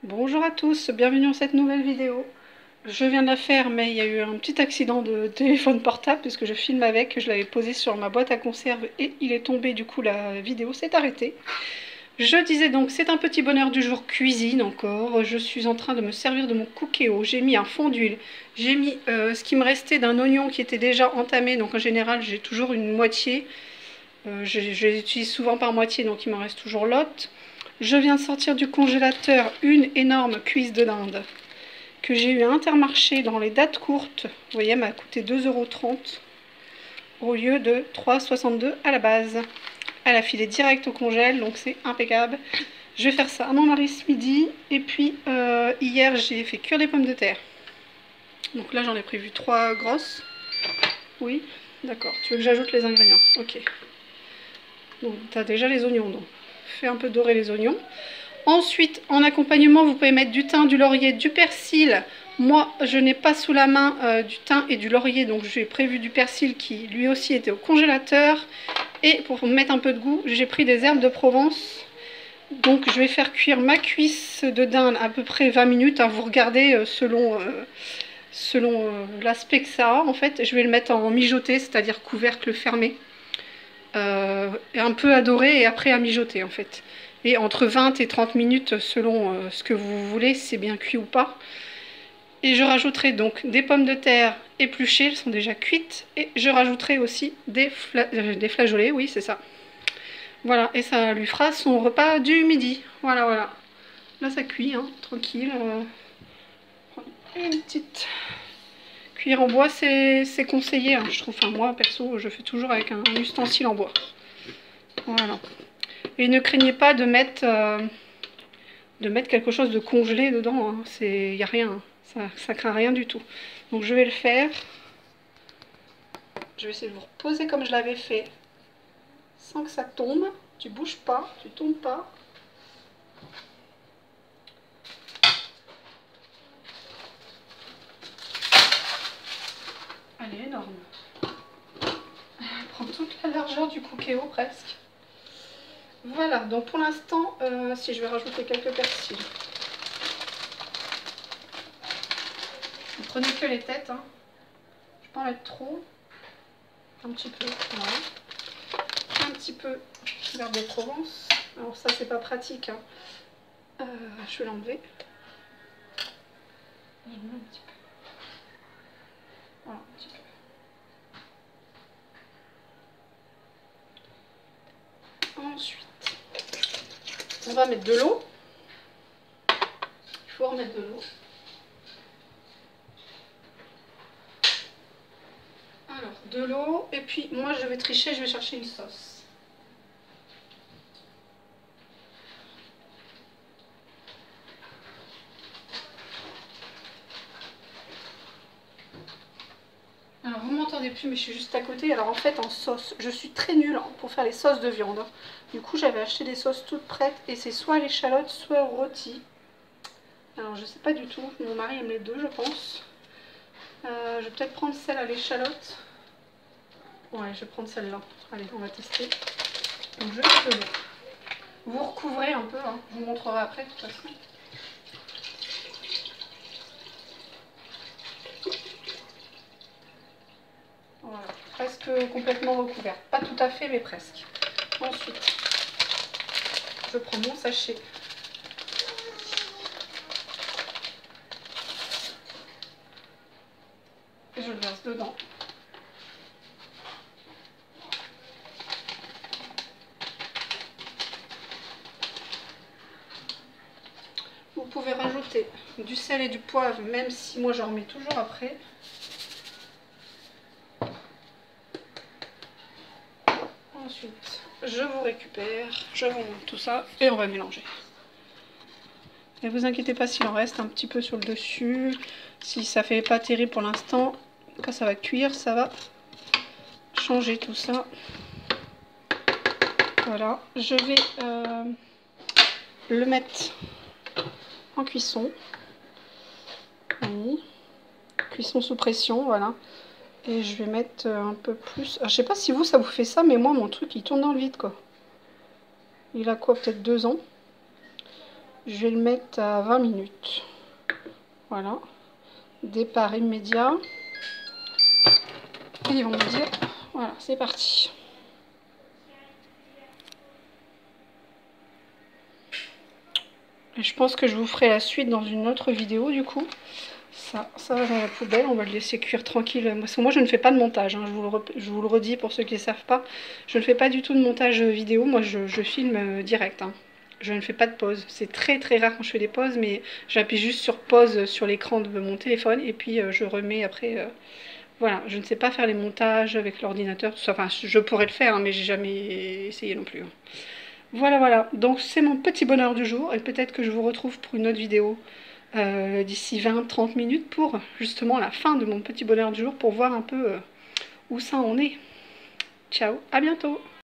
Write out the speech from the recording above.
Bonjour à tous, bienvenue dans cette nouvelle vidéo. Je viens de la faire, mais il y a eu un petit accident de téléphone portable puisque je filme avec, je l'avais posé sur ma boîte à conserve et il est tombé, du coup la vidéo s'est arrêtée. Je disais donc, c'est un petit bonheur du jour cuisine encore. Je suis en train de me servir de mon Cookéo. J'ai mis un fond d'huile, j'ai mis ce qui me restait d'un oignon qui était déjà entamé, donc en général j'ai toujours une moitié. Je les utilise souvent par moitié, donc il m'en reste toujours l'autre. Je viens de sortir du congélateur une énorme cuisse de dinde que j'ai eu à Intermarché dans les dates courtes. Vous voyez, elle m'a coûté 2,30 € au lieu de 3,62 € à la base. Elle a filé direct au congèle, donc c'est impeccable. Je vais faire ça à mon mari ce midi. Et puis hier j'ai fait cuire des pommes de terre. Donc là j'en ai prévu 3 grosses. Oui, d'accord. Tu veux que j'ajoute les ingrédients? Ok. Donc tu as déjà les oignons, donc fais un peu dorer les oignons. Ensuite, en accompagnement, vous pouvez mettre du thym, du laurier, du persil. Moi, je n'ai pas sous la main du thym et du laurier, donc j'ai prévu du persil qui lui aussi était au congélateur. Et pour mettre un peu de goût, j'ai pris des herbes de Provence. Donc je vais faire cuire ma cuisse de dinde à peu près 20 minutes. Hein, vous regardez selon l'aspect que ça a. En fait, je vais le mettre en mijoté, c'est-à-dire couvercle fermé. Un peu à dorer et après à mijoter en fait. Et entre 20 et 30 minutes selon ce que vous voulez, si c'est bien cuit ou pas. Et je rajouterai donc des pommes de terre épluchées, elles sont déjà cuites. Et je rajouterai aussi des flageolets, oui c'est ça. Voilà, et ça lui fera son repas du midi. Voilà, voilà. Là ça cuit, hein, tranquille. Une petite cuillère en bois, c'est conseillé, hein, je trouve. Enfin moi perso, je fais toujours avec un ustensile en bois. Voilà. Et ne craignez pas de mettre quelque chose de congelé dedans. Il n'y a rien. Ça craint rien du tout. Donc je vais le faire. Je vais essayer de vous reposer comme je l'avais fait. Sans que ça tombe. Tu bouges pas. Tu tombes pas. Elle est énorme. Elle prend toute la largeur du Cookéo presque. Voilà. Donc pour l'instant, si je vais rajouter quelques persils. Vous prenez que les têtes. Hein. Je ne vais pas en mettre trop. Un petit peu. Voilà. Un petit peu d'herbe de Provence. Alors ça c'est pas pratique. Hein. Je vais l'enlever. Je mets un petit peu. Voilà, un petit peu. Ensuite, on va mettre de l'eau. Il faut remettre de l'eau. Alors, de l'eau. Et puis, moi, je vais tricher, je vais chercher une sauce. Alors, vous m'entendez plus, mais je suis juste à côté. Alors, en fait, en sauce, je suis très nulle pour faire les sauces de viande. Du coup, j'avais acheté des sauces toutes prêtes. Et c'est soit l'échalote, soit au rôti. Alors, je sais pas du tout. Mon mari aime les deux, je pense. Je vais peut-être prendre celle à l'échalote. Ouais, je vais prendre celle-là. Allez, on va tester. Donc, je mets de l'eau. Vous recouvrez un peu. Hein. Je vous montrerai après, de toute façon. Voilà, presque complètement recouvert. Pas tout à fait, mais presque. Ensuite, je prends mon sachet. Et je le verse dedans. Vous pouvez rajouter du sel et du poivre, même si moi j'en remets toujours après. Ensuite, je vous récupère, je vous montre tout ça et on va mélanger. Ne vous inquiétez pas s'il en reste un petit peu sur le dessus. Si ça fait pas terrible pour l'instant, quand ça va cuire, ça va changer tout ça. Voilà, je vais le mettre en cuisson. Oui. Cuisson sous pression, voilà. Et je vais mettre un peu plus. Alors, je sais pas si vous, ça vous fait ça, mais moi, mon truc, il tourne dans le vide, quoi. Il a quoi, peut-être 2 ans. Je vais le mettre à 20 minutes. Voilà. Départ immédiat. Et ils vont me dire, voilà, c'est parti. Et je pense que je vous ferai la suite dans une autre vidéo du coup. Ça va dans la poubelle, on va le laisser cuire tranquille. Parce que moi je ne fais pas de montage, hein. Je vous le redis pour ceux qui ne savent pas. Je ne fais pas du tout de montage vidéo, moi je filme direct. Hein. Je ne fais pas de pause. C'est très très rare quand je fais des pauses, mais j'appuie juste sur pause sur l'écran de mon téléphone et puis je remets après. Voilà, je ne sais pas faire les montages avec l'ordinateur. Enfin, je pourrais le faire, hein, mais j'ai jamais essayé non plus. Hein. Voilà, voilà. Donc c'est mon petit bonheur du jour et peut-être que je vous retrouve pour une autre vidéo d'ici 20-30 minutes pour justement la fin de mon petit bonheur du jour pour voir un peu où ça en est. Ciao, à bientôt!